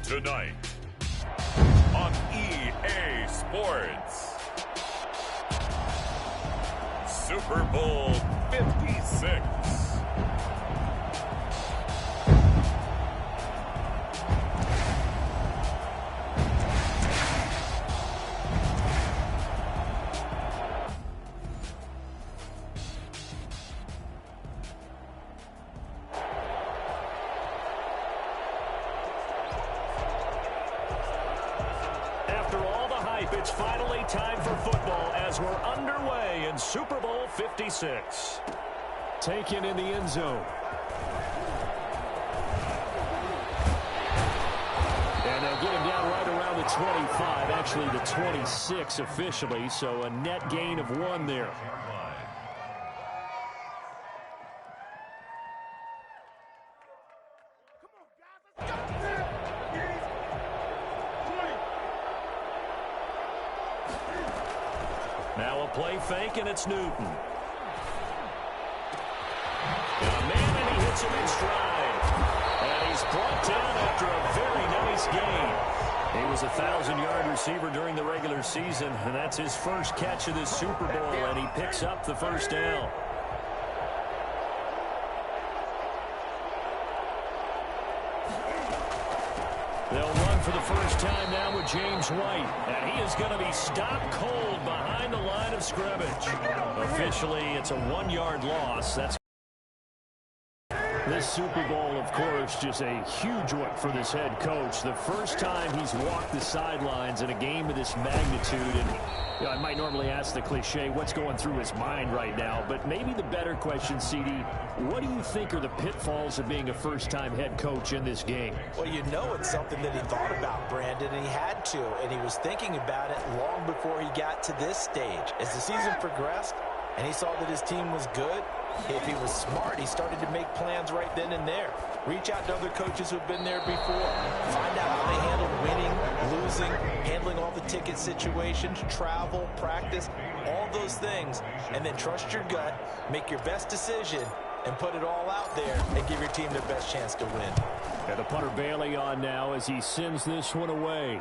Tonight on EA Sports, Super Bowl 56. It's finally time for football as we're underway in Super Bowl 56. Taken in the end zone. And they'll get him down right around the 25, actually the 26 officially, so a net gain of 1 there. Now a play fake, and it's Newton. And a man, and he hits him in stride. And he's brought down after a very nice game. He was a 1,000-yard receiver during the regular season, and that's his first catch of this Super Bowl, and he picks up the first down. They'll run for the first time now with James White, and he is going to be stopped cold behind the line of scrimmage. Officially, it's a 1-yard loss. That's this Super Bowl, of course, just a huge one for this head coach. The first time he's walked the sidelines in a game of this magnitude. And you know, I might normally ask the cliche, what's going through his mind right now? But maybe the better question, CD, what do you think are the pitfalls of being a first-time head coach in this game? Well, you know it's something that he thought about, Brandon, and he had to. And he was thinking about it long before he got to this stage. As the season progressed and he saw that his team was good, if he was smart, he started to make plans right then and there. Reach out to other coaches who've been there before. Find out how they handle winning, losing, handling all the ticket situations, travel, practice, all those things. And then trust your gut, make your best decision, and put it all out there and give your team their best chance to win. And the punter Bailey on now as he sends this one away.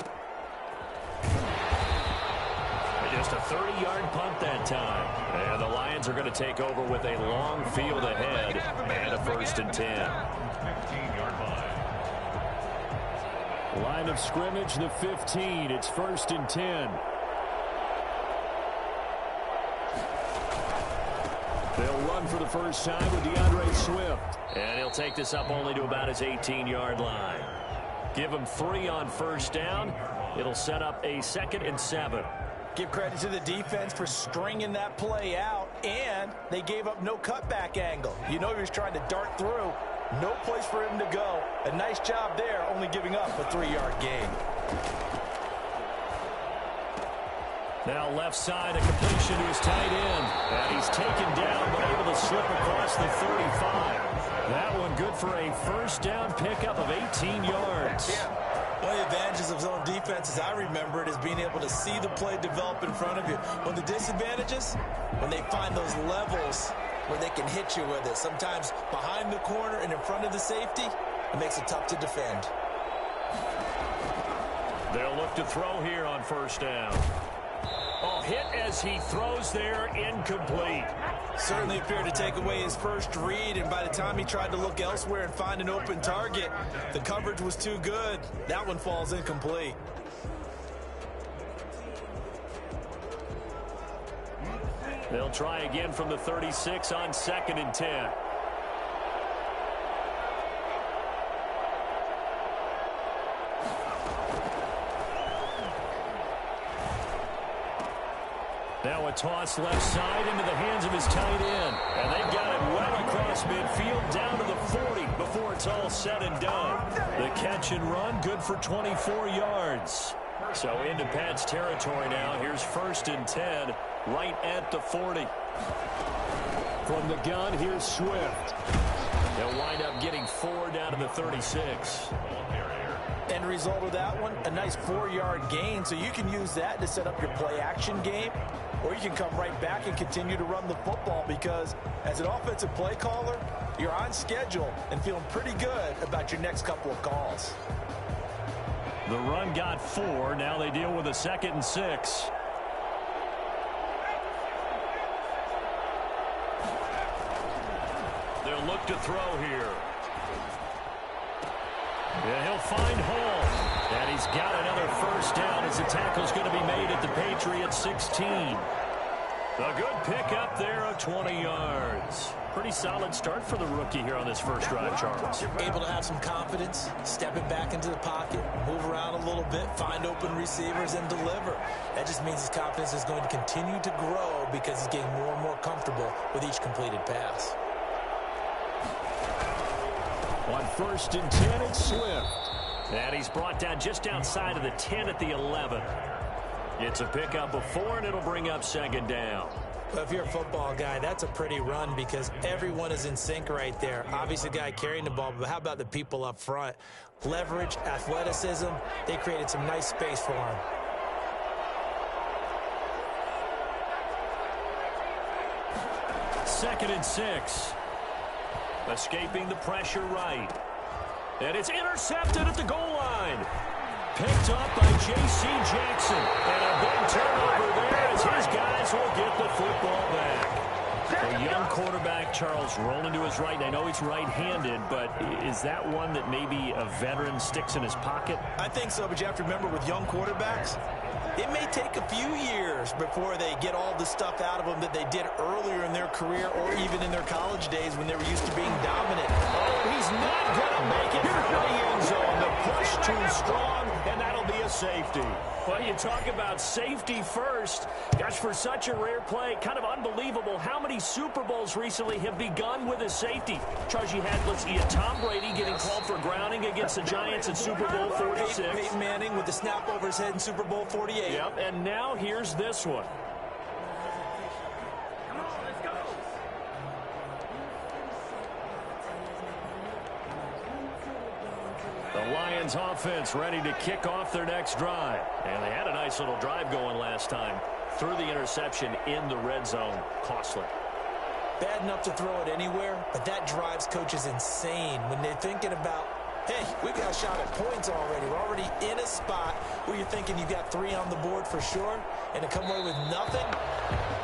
Just a 30-yard punt that time. And the Lions are going to take over with a long field ahead and a 1st and 10. Line of scrimmage, the 15. It's 1st and 10. They'll run for the first time with DeAndre Swift. And he'll take this up only to about his 18-yard line. Give him 3 on first down. It'll set up a 2nd and 7. Give credit to the defense for stringing that play out, and they gave up no cutback angle. You know he was trying to dart through. No place for him to go. A nice job there, only giving up a 3-yard gain. Now left side, a completion to his tight end. And he's taken down, but able to slip across the 35. That one good for a first down pickup of 18 yards. One of the advantages of zone defense, as I remember it, is being able to see the play develop in front of you. One of the disadvantages, when they find those levels where they can hit you with it, sometimes behind the corner and in front of the safety, it makes it tough to defend. They'll look to throw here on first down. Oh, hit as he throws there, incomplete. Certainly appeared to take away his first read, and by the time he tried to look elsewhere and find an open target, the coverage was too good. That one falls incomplete. They'll try again from the 36 on 2nd and 10. Now a toss left side into the hands of his tight end. And they've got it well across midfield down to the 40 before it's all said and done. The catch and run good for 24 yards. So into Pat's territory now. Here's 1st and 10 right at the 40. From the gun, here's Swift. They'll wind up getting 4 down to the 36. End result of that one, a nice 4-yard gain. So you can use that to set up your play-action game, or you can come right back and continue to run the football because as an offensive play caller, you're on schedule and feeling pretty good about your next couple of calls. The run got 4. Now they deal with a 2nd and 6. They'll look to throw here. Yeah, he'll find Hall. And he's got another first down as the tackle's going to be made at the Patriots 16. A good pickup there of 20 yards. Pretty solid start for the rookie here on this first drive, Charles. Able to have some confidence, stepping back into the pocket, move around a little bit, find open receivers, and deliver. That just means his confidence is going to continue to grow because he's getting more and more comfortable with each completed pass. On 1st and 10, it's Swift. And he's brought down just outside of the 10 at the 11. It's a pickup of 4, and it'll bring up 2nd down. Well, if you're a football guy, that's a pretty run because everyone is in sync right there. Obviously, the guy carrying the ball, but how about the people up front? Leverage, athleticism, they created some nice space for him. Second and 6. Escaping the pressure right. And it's intercepted at the goal line. Picked up by J.C. Jackson. And a big turnover there as his guys will get the football back. A young quarterback, Charles, rolling to his right. I know he's right-handed, but is that one that maybe a veteran sticks in his pocket? I think so, but you have to remember with young quarterbacks, it may take a few years before they get all the stuff out of them that they did earlier in their career or even in their college days when they were used to being dominant. Oh, he's not going to make it for the end zone. The push too strong, and that'll be a safety. Well, you talk about safety first. Gosh, for such a rare play, kind of unbelievable how many Super Bowls recently have begun with a safety. Charles, you had Tom Brady getting called for grounding against the Giants in Super Bowl 46. Peyton Manning with the snap over his head in Super Bowl 48. Yep, and now here's this one. The Lions offense ready to kick off their next drive. And they had a nice little drive going last time. Threw the interception in the red zone. Costly. Bad enough to throw it anywhere, but that drives coaches insane when they're thinking about, hey, we got a shot at points already. We're already in a spot where you're thinking you got 3 on the board for sure, and to come away with nothing,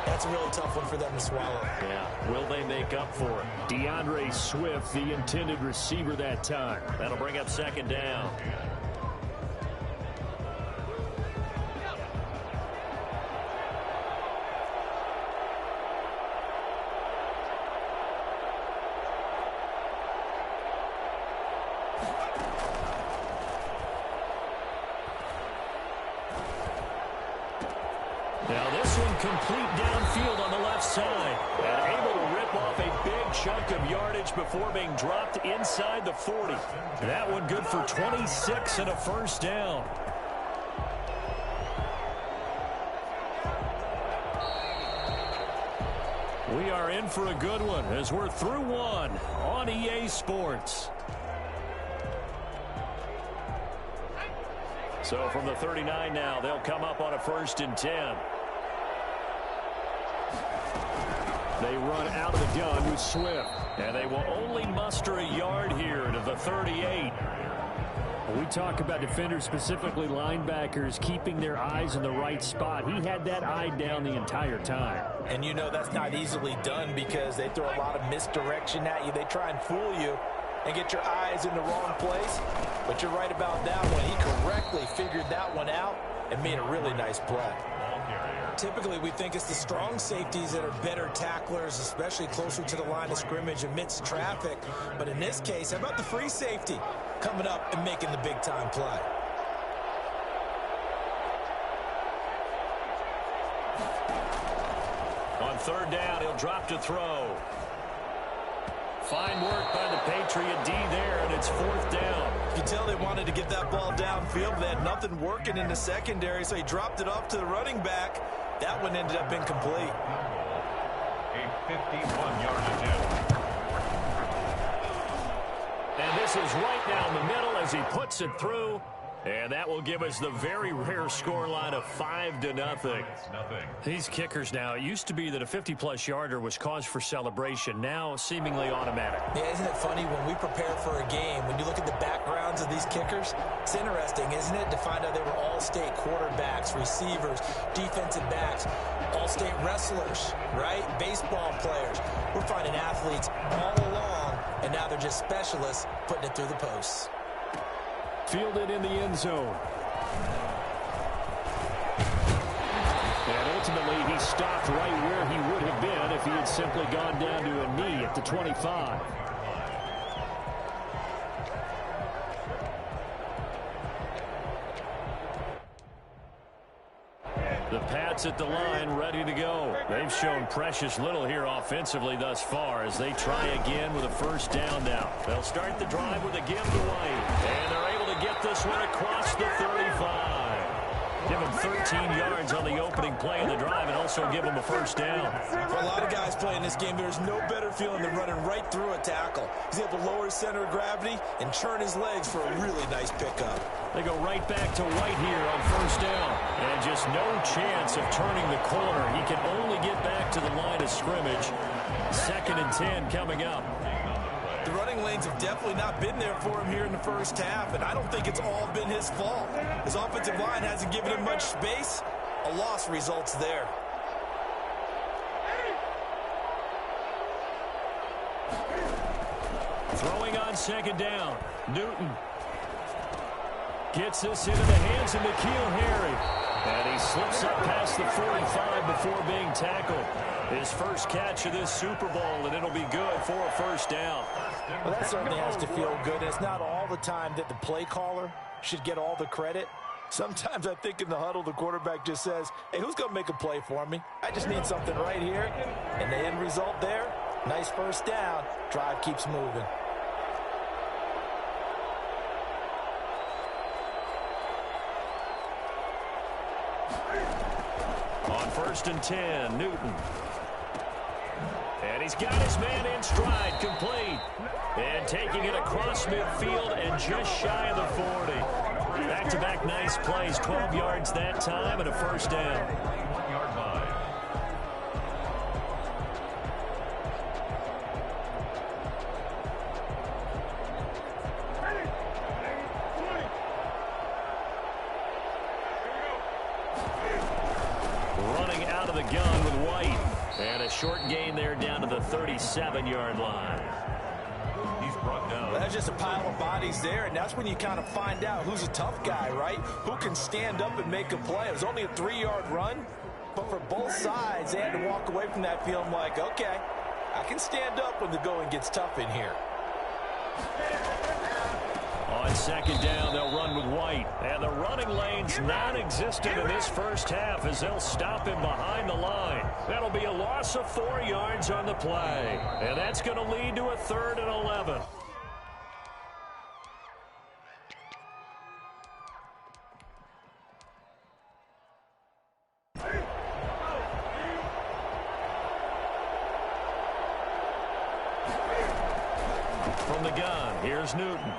that's a really tough one for them to swallow. Yeah, will they make up for it? DeAndre Swift, the intended receiver that time. That'll bring up 2nd down. Now this one complete downfield on the left side. And able to rip off a big chunk of yardage before being dropped inside the 40. That one good for 26 and a first down. We are in for a good one as we're through one on EA Sports. So from the 39 now, they'll come up on a 1st and 10. They run out of the gun with Swift. And they will only muster a yard here to the 38. We talk about defenders, specifically linebackers, keeping their eyes in the right spot. He had that eye down the entire time. And you know that's not easily done because they throw a lot of misdirection at you. They try and fool you and get your eyes in the wrong place. But you're right about that one. He correctly figured that one out and made a really nice play. Typically, we think it's the strong safeties that are better tacklers, especially closer to the line of scrimmage amidst traffic. But in this case, how about the free safety coming up and making the big-time play? On 3rd down, he'll drop to throw. Fine work by the Patriot D there, and it's 4th down. You can tell they wanted to get that ball downfield, but they had nothing working in the secondary, so he dropped it off to the running back. That one ended up incomplete. A 51-yard attempt. And this is right down the middle as he puts it through. And that will give us the very rare scoreline of 5-0. These kickers now, it used to be that a 50-plus yarder was cause for celebration. Now, seemingly automatic. Yeah, isn't it funny when we prepare for a game, when you look at the backgrounds of these kickers, it's interesting, isn't it, to find out they were all-state quarterbacks, receivers, defensive backs, all-state wrestlers, right? Baseball players. We're finding athletes all along, and now they're just specialists putting it through the posts. Fielded in the end zone. And ultimately, he stopped right where he would have been if he had simply gone down to a knee at the 25. The Pats at the line, ready to go. They've shown precious little here offensively thus far as they try again with a first down now. They'll start the drive with a give to White. And they're able to get this one across the 35. Give him 13 yards on the opening play of the drive and also give him a first down. For a lot of guys playing this game, there's no better feeling than running right through a tackle. He's able to lower his center of gravity and churn his legs for a really nice pickup. They go right back to White here on first down. And just no chance of turning the corner. He can only get back to the line of scrimmage. 2nd and 10 coming up. The running lanes have definitely not been there for him here in the first half, and I don't think it's all been his fault. His offensive line hasn't given him much space. A loss results there. Throwing on 2nd down. Newton gets this into the hands of N'Keal Harry. And he slips up past the 45 before being tackled. His first catch of this Super Bowl, and it'll be good for a first down. Well, that certainly has to feel good. It's not all the time that the play caller should get all the credit. Sometimes I think in the huddle, the quarterback just says, hey, who's going to make a play for me? I just need something right here. And the end result there, nice first down. Drive keeps moving. On 1st and 10, Newton. And he's got his man in stride, complete. And taking it across midfield and just shy of the 40. Back-to-back nice plays, 12 yards that time and a first down. 1-yard line. Running out of the gun with White. And a short gain there down to the 37-yard line. He's brought down. Well, that's just a pile of bodies there, and that's when you kind of find out who's a tough guy, right? Who can stand up and make a play. It was only a 3-yard run, but for both sides, they had to walk away from that feeling like, okay, I can stand up when the going gets tough in here. On 2nd down, they'll run with White. And the running lane's non-existent in this first half as they'll stop him behind the line. That'll be a loss of 4 yards on the play. And that's going to lead to a 3rd and 11. From the gun, here's Newton.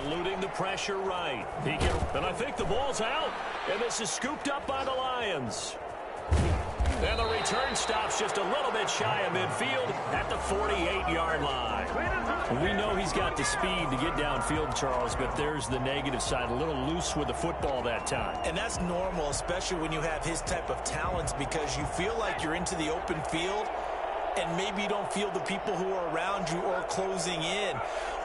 Eluding the pressure right. And I think the ball's out. And this is scooped up by the Lions. And the return stops just a little bit shy of midfield at the 48-yard line. We know he's got the speed to get downfield, Charles, but there's the negative side. A little loose with the football that time. And that's normal, especially when you have his type of talents, because you feel like you're into the open field and maybe you don't feel the people who are around you or closing in.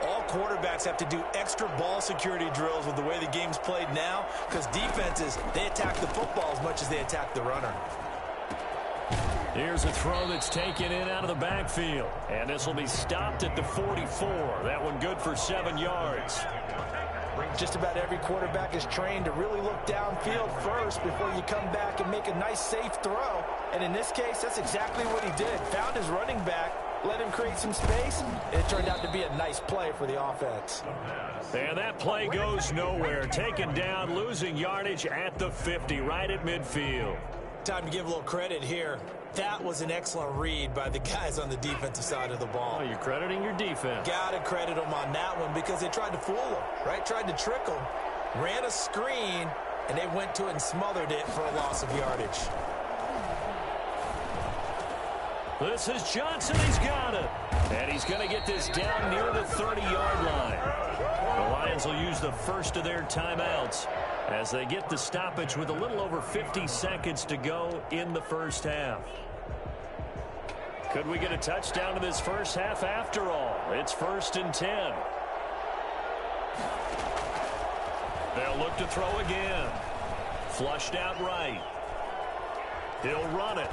All quarterbacks have to do extra ball security drills with the way the game's played now, because defenses, they attack the football as much as they attack the runner. Here's a throw that's taken in out of the backfield. And this will be stopped at the 44. That one good for 7 yards. Just about every quarterback is trained to really look downfield first before you come back and make a nice, safe throw. And in this case, that's exactly what he did. Found his running back, let him create some space, and it turned out to be a nice play for the offense. And that play goes nowhere. Taken down, losing yardage at the 50, right at midfield. Time to give a little credit here. That was an excellent read by the guys on the defensive side of the ball. Oh, you're crediting your defense. Got to credit them on that one because they tried to fool him, right? Tried to trick him. ran a screen, and they went to it and smothered it for a loss of yardage. This is Johnson. He's got it. And he's going to get this down near the 30-yard line. The Lions will use the first of their timeouts as they get the stoppage with a little over 50 seconds to go in the first half. Could we get a touchdown in this first half after all? It's 1st and 10. They'll look to throw again. Flushed out right. He'll run it.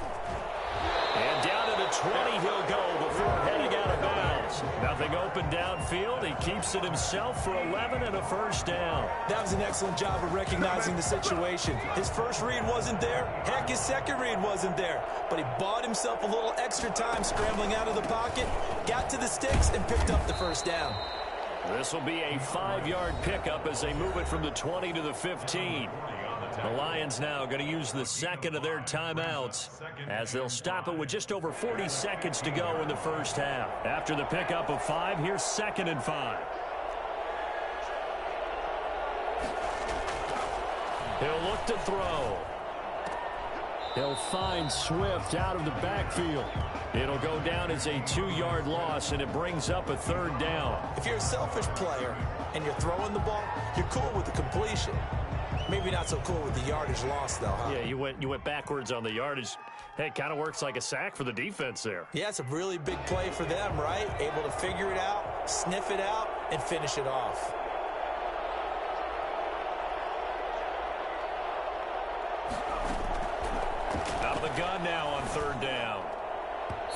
And down to the 20 he'll go before heading out of bounds. Nothing open downfield. He keeps it himself for 11 and a first down. That was an excellent job of recognizing the situation. His first read wasn't there. Heck, his second read wasn't there. But he bought himself a little extra time scrambling out of the pocket, got to the sticks, and picked up the first down. This will be a 5-yard pickup as they move it from the 20 to the 15. The Lions now going to use the second of their timeouts as they'll stop it with just over 40 seconds to go in the first half. After the pickup of 5, here's 2nd and 5. He'll look to throw. He'll find Swift out of the backfield. It'll go down as a 2-yard loss, and it brings up a 3rd down. If you're a selfish player and you're throwing the ball, you're cool with the completion. Maybe not so cool with the yardage loss, though, huh? Yeah, you went backwards on the yardage. Hey, it kind of works like a sack for the defense there. Yeah, it's a really big play for them, right? Able to figure it out, sniff it out, and finish it off. Out of the gun now on 3rd down.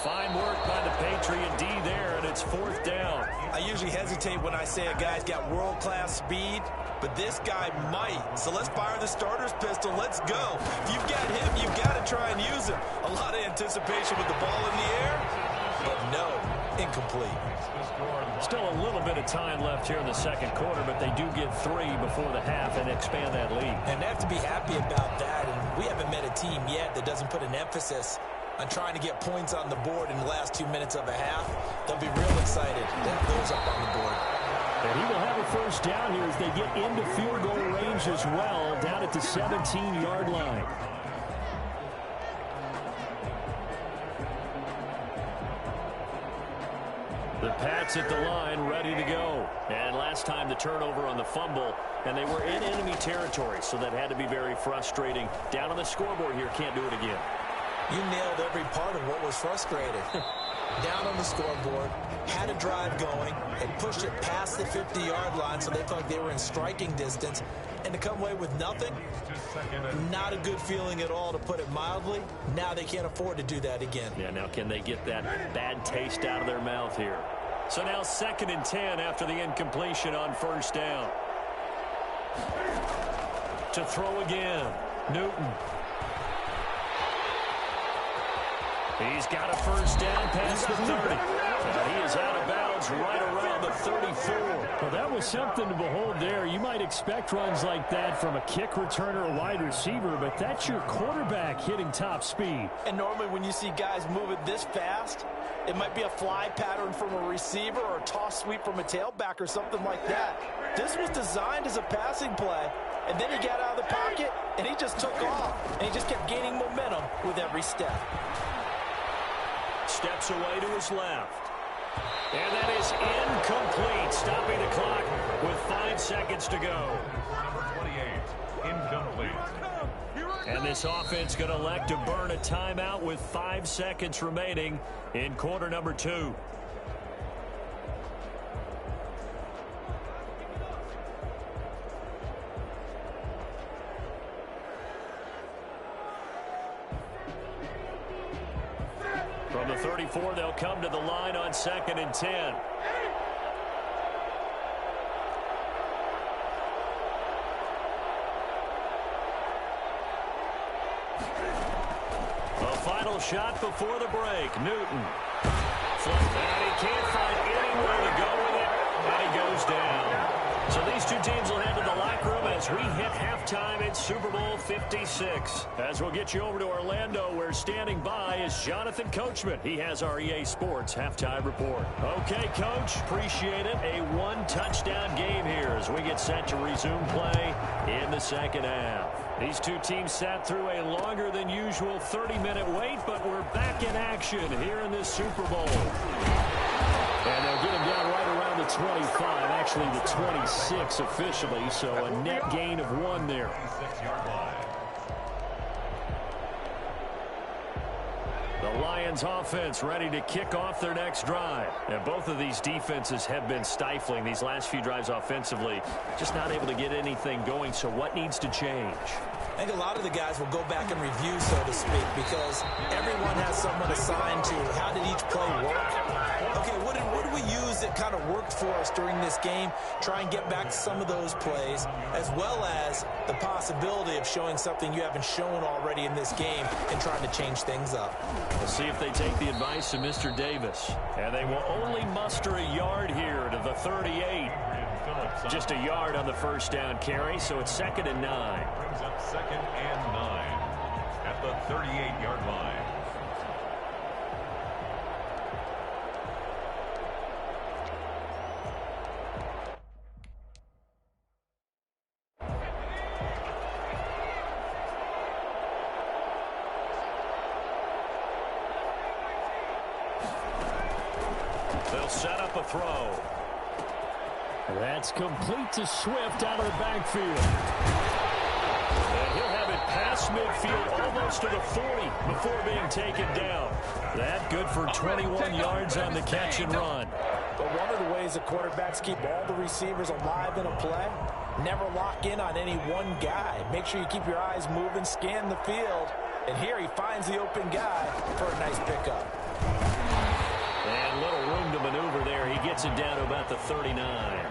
Fine work by the Patriot D there, and it's 4th down. I usually hesitate when I say a guy's got world-class speed, but this guy might. So let's fire the starter's pistol. Let's go. If you've got him, you've got to try and use him. A lot of anticipation with the ball in the air, but no, incomplete. Still a little bit of time left here in the second quarter, but they do get 3 before the half and expand that lead. And they have to be happy about that, and we haven't met a team yet that doesn't put an emphasis on trying to get points on the board in the last 2 minutes of a half. They'll be real excited to have those up on the board. And he will have a first down here as they get into field goal range as well, down at the 17-yard line. The Pats at the line, ready to go. And last time the turnover on the fumble, and they were in enemy territory, so that had to be very frustrating. Down on the scoreboard here, can't do it again. You nailed every part of what was frustrating. Down on the scoreboard, had a drive going, and pushed it past the 50-yard line so they felt like they were in striking distance. And to come away with nothing, not a good feeling at all, to put it mildly. Now they can't afford to do that again. Yeah, now can they get that bad taste out of their mouth here? So now 2nd and 10 after the incompletion on 1st down. To throw again, Newton. He's got a first down past the 30. And he is out of bounds right around the 34. Well, that was something to behold there. You might expect runs like that from a kick returner or wide receiver, but that's your quarterback hitting top speed. And normally when you see guys move it this fast, it might be a fly pattern from a receiver or a toss sweep from a tailback or something like that. This was designed as a passing play, and then he got out of the pocket, and he just took off, and he just kept gaining momentum with every step. Steps away to his left. And that is incomplete, stopping the clock with 5 seconds to go. Number 28, incomplete. And this offense going to elect to burn a timeout with 5 seconds remaining in quarter number 2. From the 34, they'll come to the line on 2nd and 10. A final shot before the break. Newton. And he can't find anywhere to go with it, and he goes down. So these two teams will head to the line back room as we hit halftime in Super Bowl 56. As we'll get you over to Orlando, where standing by is Jonathan Coachman. He has our EA Sports halftime report. Okay, Coach, appreciate it. A one-touchdown game here as we get set to resume play in the second half. These two teams sat through a longer than usual 30-minute wait, but we're back in action here in this Super Bowl. And they'll get him down right around the 25, actually the 26 officially, so a net gain of 1 there. 26-yard line. The Lions offense ready to kick off their next drive. And both of these defenses have been stifling these last few drives offensively. Just not able to get anything going, so what needs to change? I think a lot of the guys will go back and review, so to speak, because everyone has someone assigned to how did each play work. Okay, what did we use that kind of worked for us during this game? Try and get back to some of those plays, as well as the possibility of showing something you haven't shown already in this game and trying to change things up. We'll see if they take the advice of Mr. Davis. And they will only muster a yard here to the 38. Just a yard on the first down carry, so it's 2nd and 9. Brings up 2nd and 9 at the 38-yard line. They'll set up a throw. That's complete to Swift out of the backfield. And he'll have it past midfield almost to the 40 before being taken down. That good for 21 yards on the catch and run. But one of the ways the quarterbacks keep all the receivers alive in a play, never lock in on any one guy. Make sure you keep your eyes moving, scan the field. And here he finds the open guy for a nice pickup. And little room to maneuver there. He gets it down to about the 39.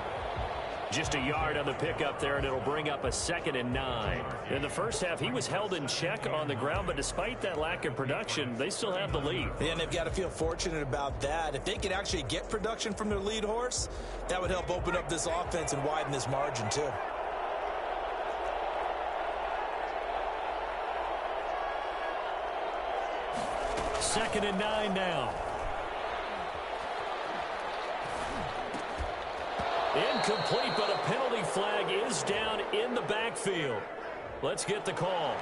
Just a yard on the pickup there, and it'll bring up a 2nd and 9. In the first half, he was held in check on the ground, but despite that lack of production, they still have the lead. And they've got to feel fortunate about that. If they could actually get production from their lead horse, that would help open up this offense and widen this margin too. Second and 9 now. Incomplete, but a penalty flag is down in the backfield. Let's get the call.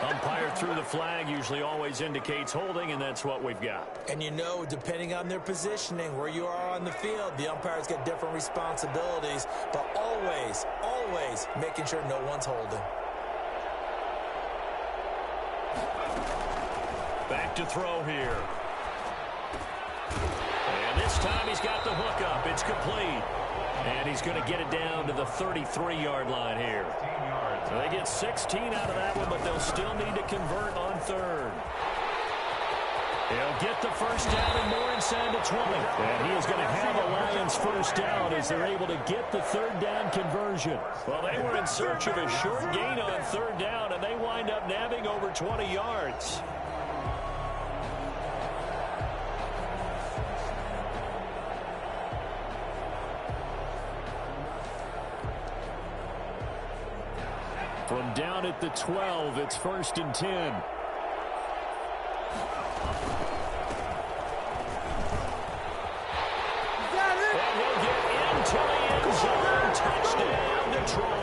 Umpire threw the flag, usually always indicates holding, and that's what we've got. And you know, depending on their positioning, where you are on the field, the umpire's got different responsibilities, but always, always making sure no one's holding. Back to throw here. And this time he's got the hook up. It's complete. And he's going to get it down to the 33-yard line here. So they get 16 out of that one, but they'll still need to convert on 3rd. He'll get the first down and more inside the 20. And he is going to have a Lions first down as they're able to get the 3rd down conversion. Well, they were in search of a short gain on 3rd down, and they wind up nabbing over 20 yards. From down at the 12, it's 1st and 10. And he'll get into the end zone. Touchdown, Detroit.